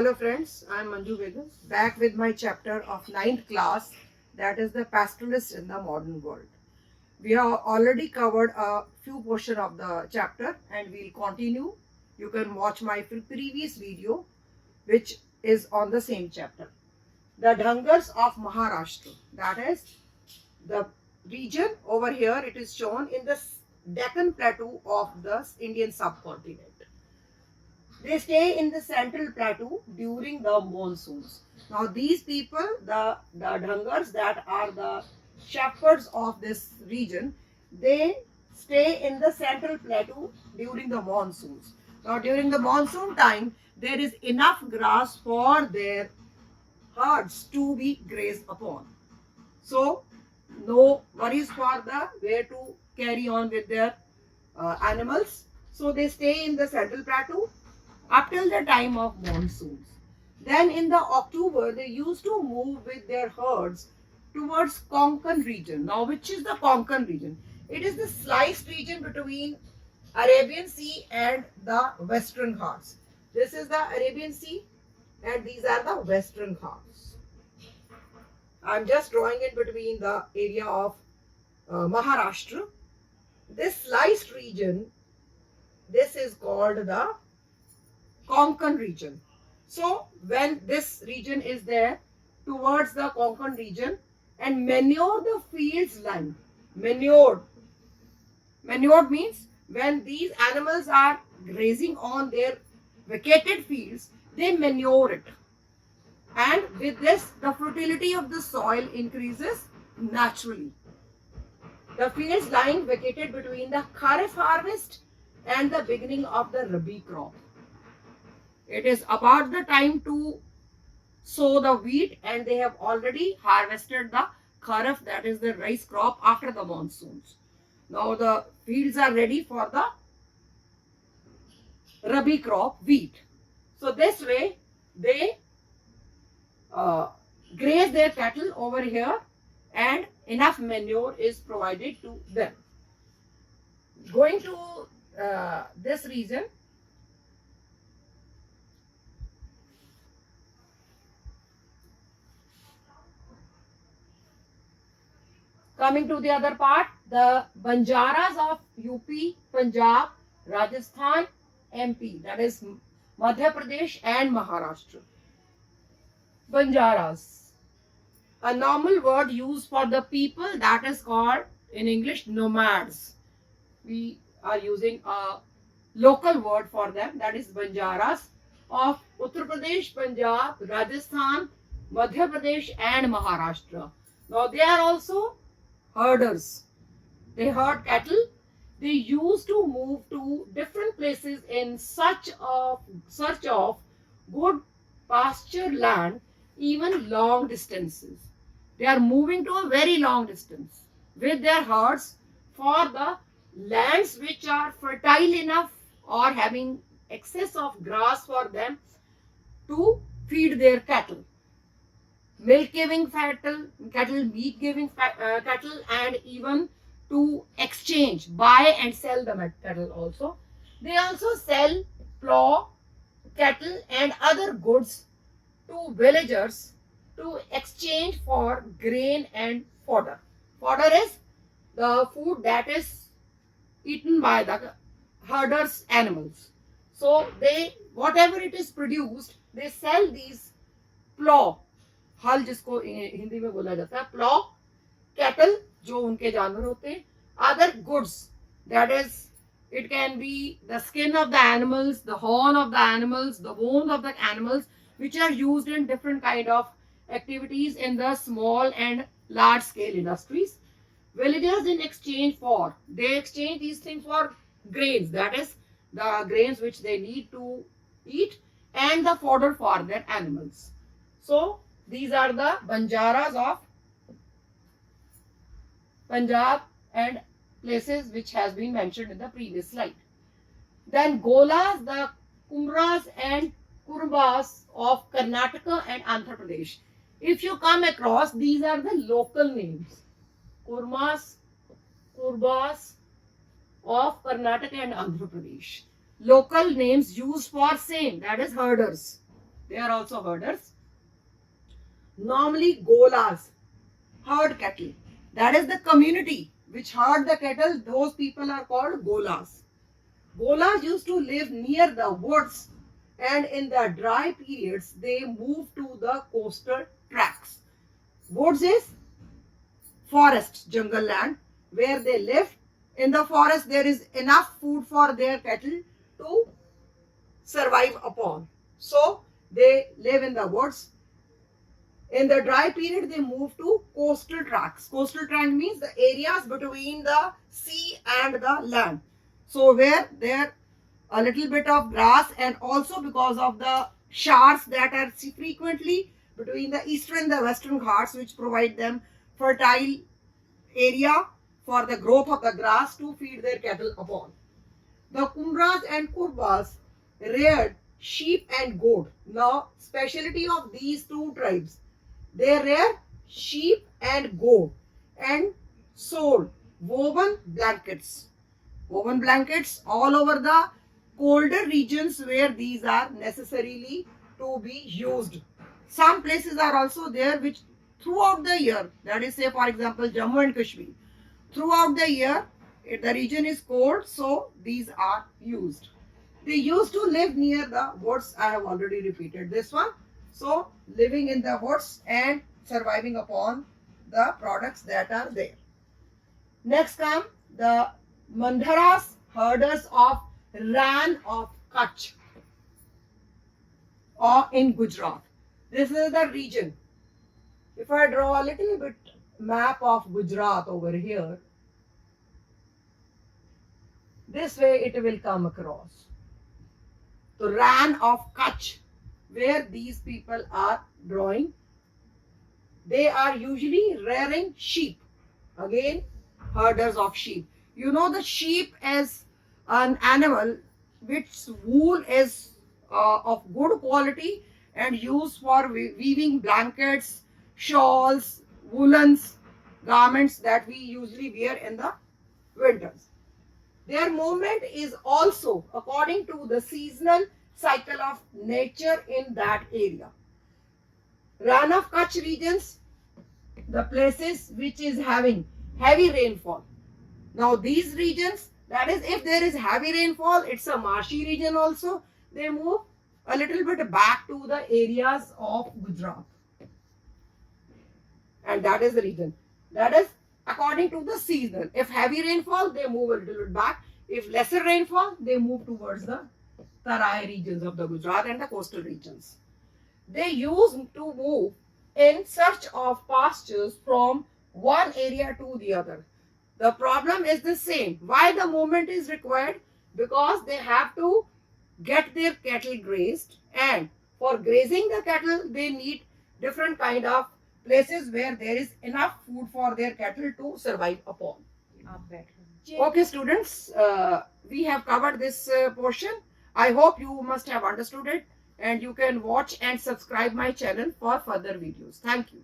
Hello friends, I am Manju back with my chapter of ninth class, that is the Pastoralists in the Modern World. We have already covered a few portions of the chapter and we'll continue. You can watch my previous video which is on the same chapter. The Dhangars of Maharashtra, that is the region over here, it is shown in the Deccan Plateau of the Indian subcontinent. They stay in the central plateau during the monsoons. Now these people, the Dhangars that are the shepherds of this region, they stay in the central plateau during the monsoons. Now during the monsoon time, there is enough grass for their herds to be grazed upon. So no worries for the way to carry on with their animals. So they stay in the central plateau up till the time of monsoons. Then in the October, they used to move with their herds towards Konkan region. Now, which is the Konkan region? It is the sliced region between Arabian Sea and the Western Ghats. This is the Arabian Sea and these are the Western Ghats. I'm just drawing it between the area of Maharashtra. This sliced region, this is called the Konkan region. So when this region is there towards the Konkan region and manure the fields line, manured means when these animals are grazing on their vacated fields, they manure it. And with this, the fertility of the soil increases naturally. The fields lying vacated between the Kharif harvest and the beginning of the Rabi crop. It is about the time to sow the wheat and they have already harvested the kharif, that is the rice crop, after the monsoons. Now the fields are ready for the Rabi crop, wheat. So this way they graze their cattle over here and enough manure is provided to them. Going to this region, coming to the other part, the Banjaras of UP, Punjab, Rajasthan, MP, that is Madhya Pradesh and Maharashtra. Banjaras, a normal word used for the people that is called in English nomads. We are using a local word for them, that is Banjaras of Uttar Pradesh, Punjab, Rajasthan, Madhya Pradesh and Maharashtra. Now they are also herders. They herd cattle. They used to move to different places in search of good pasture land, even long distances. They are moving to a very long distance with their herds for the lands which are fertile enough or having excess of grass for them to feed their cattle. Milk giving cattle, meat giving cattle, and even to exchange, buy and sell the cattle also. They also sell plough, cattle and other goods to villagers to exchange for grain and fodder. Fodder is the food that is eaten by the herders' animals. So they, whatever it is produced, they sell these plough, हल जिसको हिंदी में बोला जाता है, plough, cattle जो उनके जानवर होते हैं, other goods, that is it can be the skin of the animals, the horn of the animals, the bone of the animals, which are used in different kind of activities in the small and large scale industries. Villagers in exchange for, they exchange these things for grains, that is the grains which they need to eat, and the fodder for their animals. So these are the Banjaras of Punjab and places which has been mentioned in the previous slide. Then Golas, the Kumras and Kurbas of Karnataka and Andhra Pradesh. If you come across, these are the local names. Kurmas, Kurbas of Karnataka and Andhra Pradesh. Local names used for same, that is herders. They are also herders. Normally golas herd cattle. That is the community which herd the cattle. Those people are called golas. Golas used to live near the woods, and in the dry periods they moved to the coastal tracts. Woods is forest, jungle land, where they live. In the forest there is enough food for their cattle to survive upon. So they live in the woods. In the dry period, they move to coastal tracts. Coastal tract means the areas between the sea and the land. So where there a little bit of grass, and also because of the showers that are frequently between the eastern and the western Ghats, which provide them fertile area for the growth of the grass to feed their cattle upon. The Kumras and Kurbas reared sheep and goat. Now, specialty of these two tribes, they rear sheep and goat and sold woven blankets. Woven blankets all over the colder regions where these are necessarily to be used. Some places are also there which throughout the year, that is say for example Jammu and Kashmir, throughout the year the region is cold, so these are used. They used to live near the woods. I have already repeated this one. So living in the woods and surviving upon the products that are there. Next come the Mandharas, herders of Ran of Kutch or in Gujarat. This is the region. If I draw a little bit map of Gujarat over here, this way it will come across. The Ran of Kutch, where these people are drawing, they are usually rearing sheep. Again, herders of sheep. You know the sheep is an animal which wool is of good quality and used for weaving blankets, shawls, woolens, garments that we usually wear in the winters. Their movement is also according to the seasonal cycle of nature in that area. Ran of Kutch regions, the places which is having heavy rainfall. Now these regions, that is if there is heavy rainfall, it's a marshy region also, they move a little bit back to the areas of Gujarat. And that is the region. That is according to the season. If heavy rainfall, they move a little bit back. If lesser rainfall, they move towards the Tarai regions of the Gujarat and the coastal regions. They used to move in search of pastures from one area to the other. The problem is the same. Why the movement is required? Because they have to get their cattle grazed, and for grazing the cattle, they need different kind of places where there is enough food for their cattle to survive upon. Okay students, we have covered this portion. I hope you must have understood it, and you can watch and subscribe my channel for further videos. Thank you.